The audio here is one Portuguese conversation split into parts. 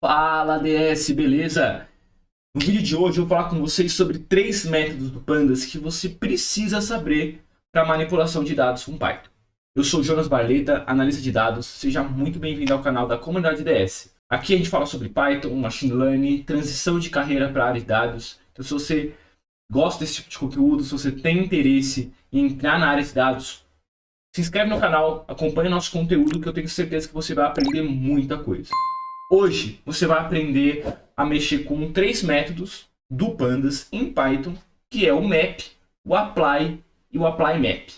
Fala DS, beleza? No vídeo de hoje eu vou falar com vocês sobre 3 métodos do Pandas que você precisa saber para manipulação de dados com Python. Eu sou Jonas Barleta, analista de dados, seja muito bem-vindo ao canal da comunidade DS. Aqui a gente fala sobre Python, Machine Learning, transição de carreira para a área de dados. Então se você gosta desse tipo de conteúdo, se você tem interesse em entrar na área de dados, se inscreve no canal, acompanhe nosso conteúdo que eu tenho certeza que você vai aprender muita coisa. Hoje você vai aprender a mexer com 3 métodos do Pandas em Python, que é o map, o apply e o apply map.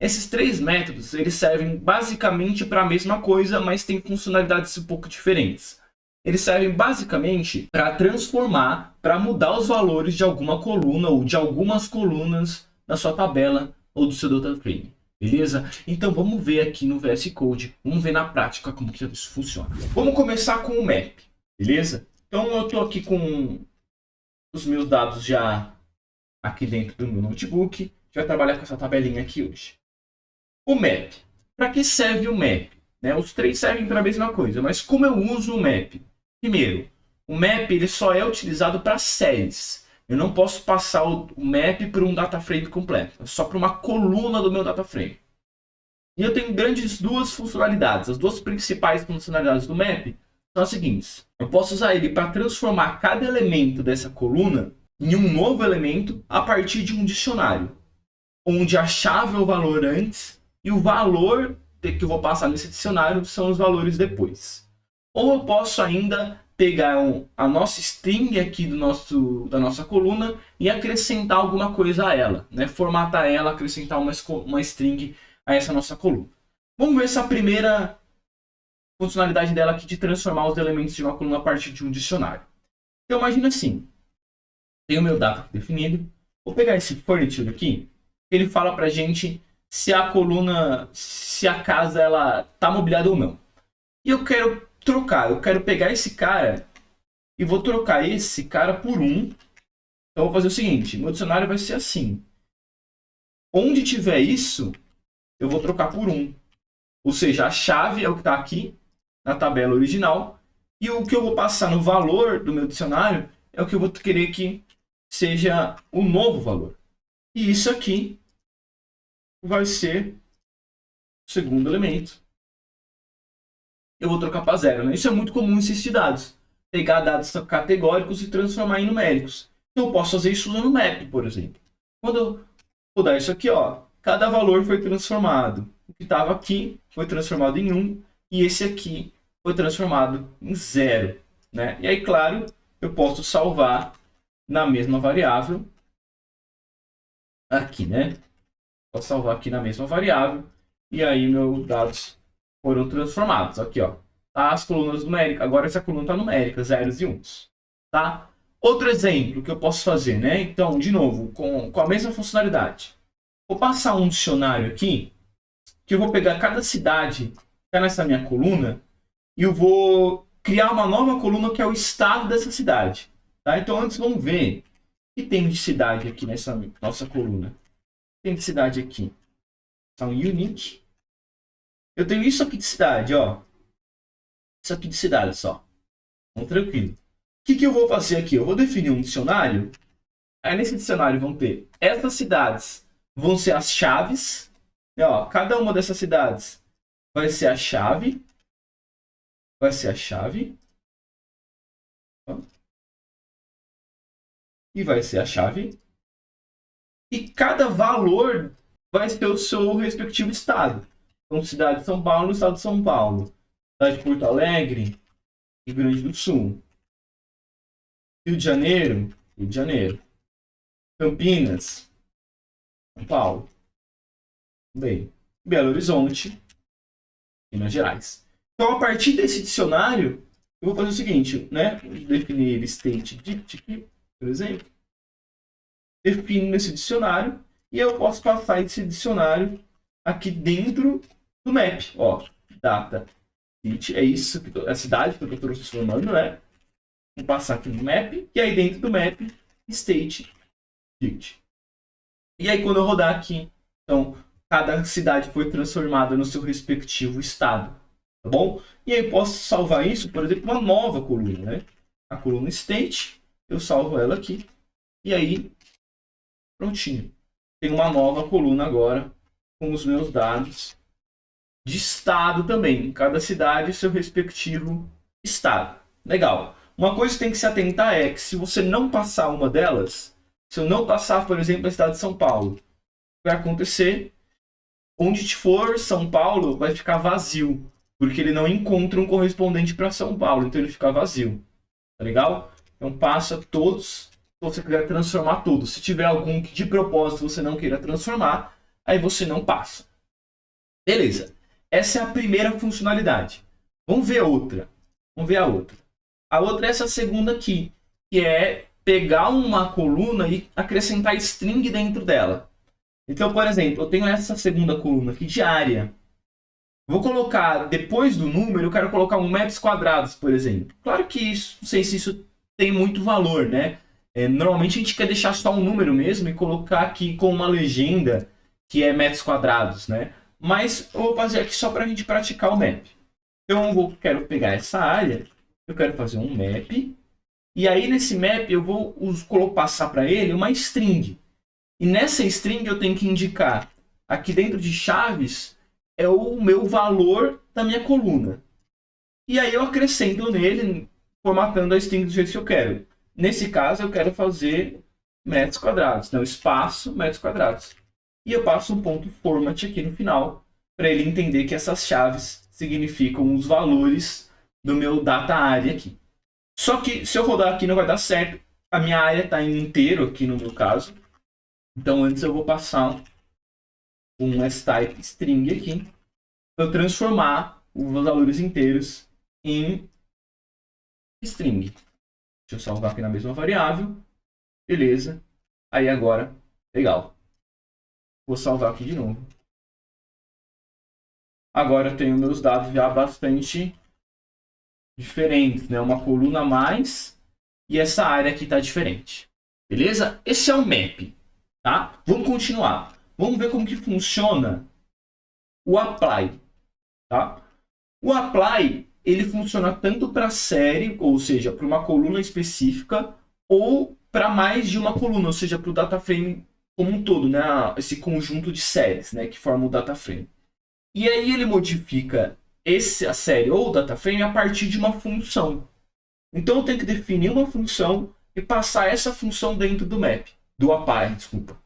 Esses 3 métodos eles servem basicamente para a mesma coisa, mas têm funcionalidades um pouco diferentes. Eles servem basicamente para transformar, para mudar os valores de alguma coluna ou de algumas colunas da sua tabela ou do seu data frame. Beleza? Então vamos ver aqui no VS Code, vamos ver na prática como que isso funciona. Vamos começar com o map, beleza? Então eu estou aqui com os meus dados já aqui dentro do meu notebook. A gente vai trabalhar com essa tabelinha aqui hoje. O map. Para que serve o map? Né? Os 3 servem para a mesma coisa, mas como eu uso o map? Primeiro, o map ele só é utilizado para séries. Eu não posso passar o map por um data frame completo, é só para uma coluna do meu data frame. E eu tenho duas funcionalidades. As duas principais funcionalidades do map são as seguintes. Eu posso usar ele para transformar cada elemento dessa coluna em um novo elemento a partir de um dicionário, onde a chave é o valor antes e o valor que eu vou passar nesse dicionário são os valores depois. Ou eu posso ainda pegar a nossa string aqui da nossa coluna e acrescentar alguma coisa a ela, né? Formatar ela, acrescentar uma string a essa nossa coluna. Vamos ver essa primeira funcionalidade dela aqui de transformar os elementos de uma coluna a partir de um dicionário. Então imagina assim, tenho o meu data definido, vou pegar esse furniture aqui, ele fala pra gente se a coluna, se a casa ela tá mobiliada ou não. E eu quero trocar, eu quero pegar esse cara e vou trocar esse cara por um. Então eu vou fazer o seguinte, meu dicionário vai ser assim. Onde tiver isso, eu vou trocar por 1. Ou seja, a chave é o que está aqui na tabela original. E o que eu vou passar no valor do meu dicionário é o que eu vou querer que seja o novo valor. E isso aqui vai ser o segundo elemento. Eu vou trocar para 0. Né? Isso é muito comum em ciência de dados. Pegar dados categóricos e transformar em numéricos. Então eu posso fazer isso usando map, por exemplo. Quando eu vou dar isso aqui, ó, cada valor foi transformado. O que estava aqui foi transformado em 1 e esse aqui foi transformado em 0. Né? E aí, claro, eu posso salvar na mesma variável aqui, né? Posso salvar aqui na mesma variável e aí meus dados foram transformados. Aqui, ó, tá as colunas numéricas. Agora essa coluna está numérica, zeros e uns. Tá? Outro exemplo que eu posso fazer, né? Então, de novo, com a mesma funcionalidade. Vou passar um dicionário aqui, que eu vou pegar cada cidade que está nessa minha coluna e eu vou criar uma nova coluna que é o estado dessa cidade. Tá? Então, antes vamos ver o que tem de cidade aqui nessa nossa coluna. Tem de cidade aqui. São unique. Eu tenho isso aqui de cidade, ó. Isso aqui de cidade só. Então, tranquilo. O que eu vou fazer aqui? Eu vou definir um dicionário. Aí nesse dicionário vão ter essas cidades. Vão ser as chaves. E, ó, cada uma dessas cidades vai ser a chave. Vai ser a chave. Ó. E vai ser a chave. E cada valor vai ser o seu respectivo estado. Então, cidade de São Paulo, estado de São Paulo. Cidade de Porto Alegre, Rio Grande do Sul. Rio de Janeiro, Rio de Janeiro. Campinas, São Paulo. Bem, Belo Horizonte, Minas Gerais. Então, a partir desse dicionário, eu vou fazer o seguinte, né? Vou definir state dict aqui, por exemplo. Defino esse dicionário e eu posso passar esse dicionário aqui dentro do map. Ó, data, dict, é isso, a cidade que eu estou transformando, né? Vou passar aqui no map e aí dentro do map, state dict. E aí quando eu rodar aqui, então, cada cidade foi transformada no seu respectivo estado. tá bom? E aí posso salvar isso, por exemplo, uma nova coluna, né? A coluna state, eu salvo ela aqui, e aí, prontinho. Tem uma nova coluna agora, com os meus dados de estado também. Cada cidade, seu respectivo estado. Legal. Uma coisa que tem que se atentar é que se você não passar uma delas, se eu não passar, por exemplo, a cidade de São Paulo, vai acontecer, onde for São Paulo, vai ficar vazio, porque ele não encontra um correspondente para São Paulo, então ele fica vazio. Tá legal? Então passa todos, se você quiser transformar todos. Se tiver algum que de propósito você não queira transformar, aí você não passa. Beleza. Essa é a primeira funcionalidade. Vamos ver outra. Vamos ver a outra. A outra é essa segunda aqui, que é pegar uma coluna e acrescentar string dentro dela. Então, por exemplo, eu tenho essa segunda coluna aqui de área. Vou colocar, depois do número, eu quero colocar 1 metros quadrados, por exemplo. Claro que isso, não sei se isso tem muito valor, né? Normalmente a gente quer deixar só um número mesmo e colocar aqui com uma legenda que é metros quadrados, né? Mas eu vou fazer aqui só para a gente praticar o map. Então eu quero pegar essa área, eu quero fazer um map, e aí nesse map eu vou passar para ele uma string. E nessa string eu tenho que indicar, aqui dentro de chaves, é o meu valor da minha coluna. E aí eu acrescento nele, formatando a string do jeito que eu quero. Nesse caso eu quero fazer metros quadrados, não espaço, metros quadrados. E eu passo um ponto format aqui no final, para ele entender que essas chaves significam os valores do meu data area aqui. Só que se eu rodar aqui não vai dar certo, a minha área está em inteiro aqui no meu caso. Então antes eu vou passar um S-type string aqui, para eu transformar os valores inteiros em string. Deixa eu salvar aqui na mesma variável. Beleza. Aí agora, legal. Vou salvar aqui de novo. Agora eu tenho meus dados já bastante diferentes, né? Uma coluna a mais e essa área aqui está diferente. Beleza? Esse é o map, tá? Vamos continuar. Vamos ver como que funciona o apply, tá? O apply, ele funciona tanto para série, ou seja, para uma coluna específica, ou para mais de uma coluna, ou seja, para o data frame como um todo, né? Esse conjunto de séries, né, que forma o data frame. E aí ele modifica a série ou o data frame a partir de uma função. Então eu tenho que definir uma função e passar essa função dentro do map, do apply, desculpa.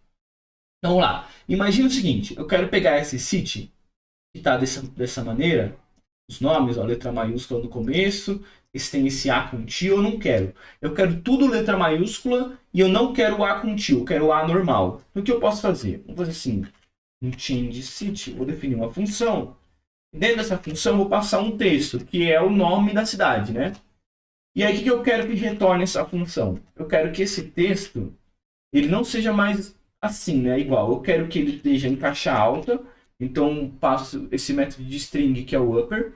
Então vamos lá. Imagina o seguinte, eu quero pegar esse city, que está dessa maneira, os nomes, ó, letra maiúscula no começo, esse tem esse A com tio, eu não quero. Eu quero tudo letra maiúscula e eu não quero A com tio, eu quero A normal. Então o que eu posso fazer? Vamos fazer assim, um change city, vou definir uma função. Dentro dessa função eu vou passar um texto, que é o nome da cidade, né? E aí o que eu quero que retorne essa função? Eu quero que esse texto, ele não seja mais assim, né? Igual, eu quero que ele esteja em caixa alta, então passo esse método de string, que é o upper,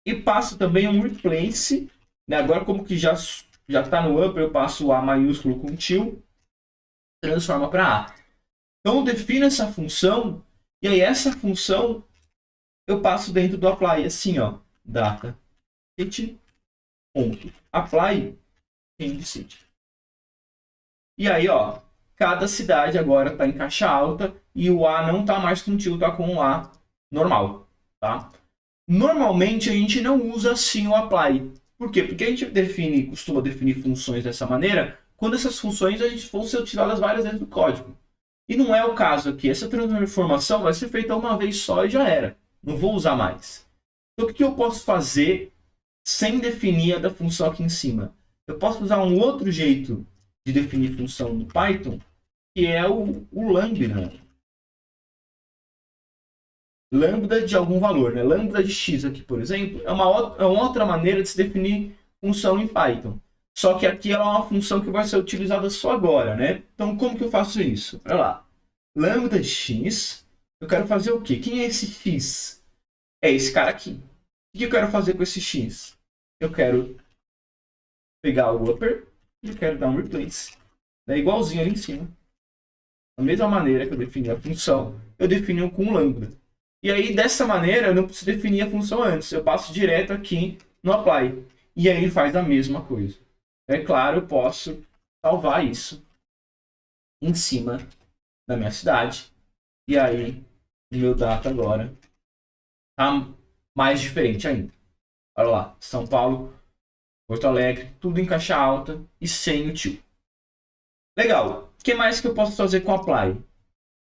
e passo também um replace, né? Agora como que já está no upper, eu passo o A maiúsculo com til, transforma para A. Então eu defino essa função, e aí essa função eu passo dentro do apply, assim, ó, data city, ponto, apply, change city. E aí, ó, cada cidade agora está em caixa alta e o A não está mais com til, está com um A normal, tá? Normalmente a gente não usa assim o apply. Por quê? Porque a gente costuma definir funções dessa maneira quando essas funções vão ser utilizadas várias vezes no código. E não é o caso aqui. Essa transformação vai ser feita uma vez só e já era. Não vou usar mais. Então o que eu posso fazer sem definir a da função aqui em cima? Eu posso usar um outro jeito de definir função no Python, que é o lambda. Lambda de algum valor, né? Lambda de x aqui, por exemplo, é uma outra maneira de se definir função em Python. Só que aqui ela é uma função que vai ser utilizada só agora, né? Então, como que eu faço isso? Olha lá. Lambda de x, eu quero fazer o quê? Quem é esse x? É esse cara aqui. O que eu quero fazer com esse x? Eu quero pegar o upper e eu quero dar um replace. É igualzinho ali em cima. Da mesma maneira que eu defini a função, eu defini com lambda. E aí, dessa maneira, eu não preciso definir a função antes. Eu passo direto aqui no apply. E aí ele faz a mesma coisa. É claro, eu posso salvar isso em cima da minha cidade. E aí, o meu data agora tá mais diferente ainda. Olha lá, São Paulo, Porto Alegre, tudo em caixa alta e sem o tio. Legal. O que mais que eu posso fazer com o apply?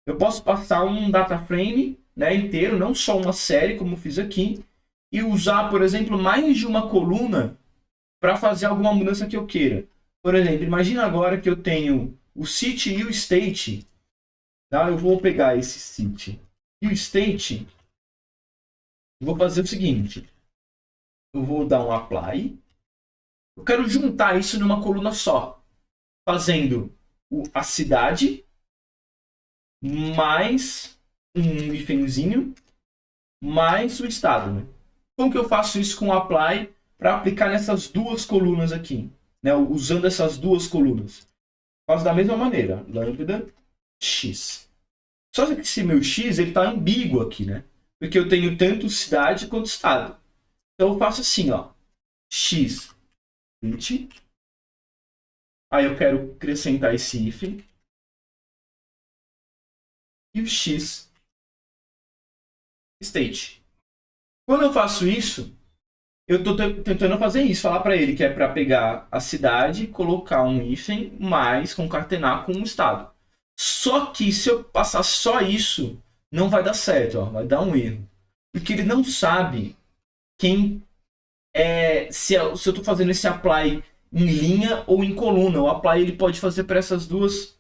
Eu posso passar um data frame, né, inteiro, não só uma série, como eu fiz aqui, e usar, por exemplo, mais de uma coluna para fazer alguma mudança que eu queira. Por exemplo, imagina agora que eu tenho o city e o state. Tá? Eu vou pegar esse city e o state. Vou fazer o seguinte. Eu vou dar um apply. Eu quero juntar isso numa coluna só. Fazendo a cidade mais um hífenzinho mais o estado. Né? Como que eu faço isso com o apply para aplicar nessas duas colunas aqui? Né? Usando essas duas colunas. Faço da mesma maneira. Lambda x. Só que esse meu x está ambíguo aqui, né? Porque eu tenho tanto cidade quanto estado. Então eu faço assim, ó. X 20. Aí eu quero acrescentar esse if. E o x state. Quando eu faço isso, eu estou tentando fazer isso. Falar para ele que é para pegar a cidade, colocar um hífen, mais concatenar com um estado. Só que se eu passar só isso, não vai dar certo, ó, vai dar um erro. Porque ele não sabe quem se eu estou fazendo esse apply em linha ou em coluna. O apply ele pode fazer para essas duas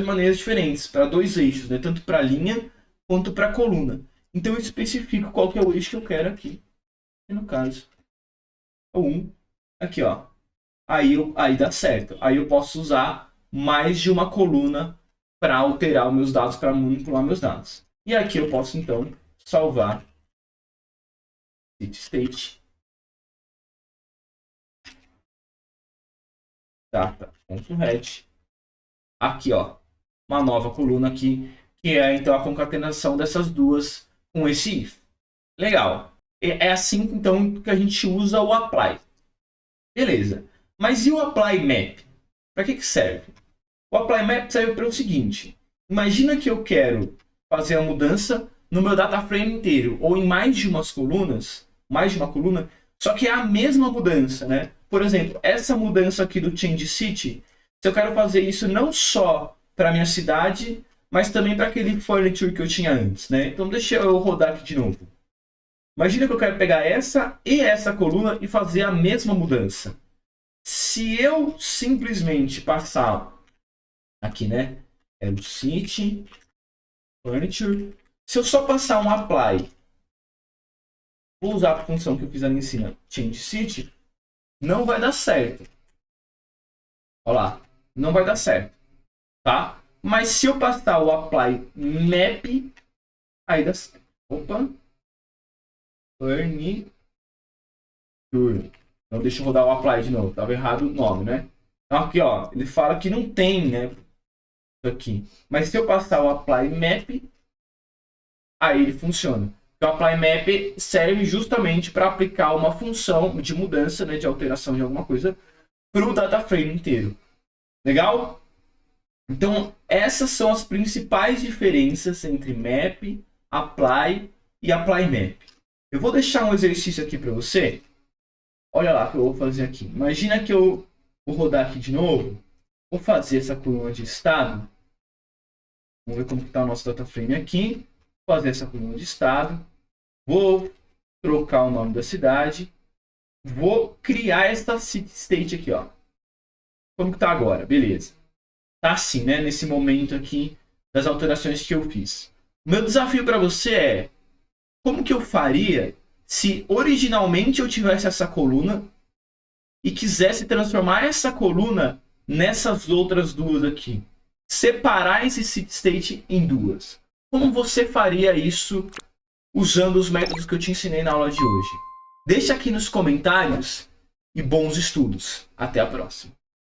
maneiras diferentes, para dois eixos, né? Tanto para linha quanto para coluna. Então eu especifico qual que é o eixo que eu quero aqui. E no caso, o 1, aqui, ó. Aí dá certo. Aí eu posso usar mais de uma coluna para alterar os meus dados, para manipular meus dados. E aqui eu posso, então, salvar state data.head. Aqui, ó, uma nova coluna aqui, que é, então, a concatenação dessas duas com esse if. Legal. É assim, então, que a gente usa o apply. Beleza. Mas e o apply map? Para que serve? O apply map serve para o seguinte. Imagina que eu quero fazer a mudança no meu data frame inteiro, ou em mais de umas colunas, mais de uma coluna, só que é a mesma mudança, né? Por exemplo, essa mudança aqui do change city, se eu quero fazer isso não só para minha cidade, mas também para aquele furniture que eu tinha antes, né? Então deixa eu rodar aqui de novo. Imagina que eu quero pegar essa e essa coluna e fazer a mesma mudança. Se eu simplesmente passar aqui, né? É o city, furniture. Se eu só passar um apply, vou usar a função que eu fiz ali em cima, change city, não vai dar certo. Olha lá, não vai dar certo, tá? Mas se eu passar o apply map, aí dá certo. Opa. Furniture. Então deixa eu rodar o apply de novo. Estava errado o nome, né? Então aqui, ó, ele fala que não tem, né? Isso aqui. Mas se eu passar o apply map, aí ele funciona. Então, o apply map serve justamente para aplicar uma função de mudança, né, de alteração de alguma coisa, para o data frame inteiro. Legal? Então, essas são as principais diferenças entre map, apply e apply map. Eu vou deixar um exercício aqui para você. Olha lá o que eu vou fazer aqui. Imagina que eu vou rodar aqui de novo. Vou fazer essa coluna de estado. Vamos ver como está o nosso data frame aqui. Vou fazer essa coluna de estado. Vou trocar o nome da cidade. Vou criar esta city state aqui, ó. Como que está agora? Beleza. Tá assim, né? Nesse momento aqui das alterações que eu fiz. O meu desafio para você é: como que eu faria se originalmente eu tivesse essa coluna e quisesse transformar essa coluna nessas outras duas aqui? Separar esse city state em duas. Como você faria isso usando os métodos que eu te ensinei na aula de hoje? Deixa aqui nos comentários e bons estudos. Até a próxima.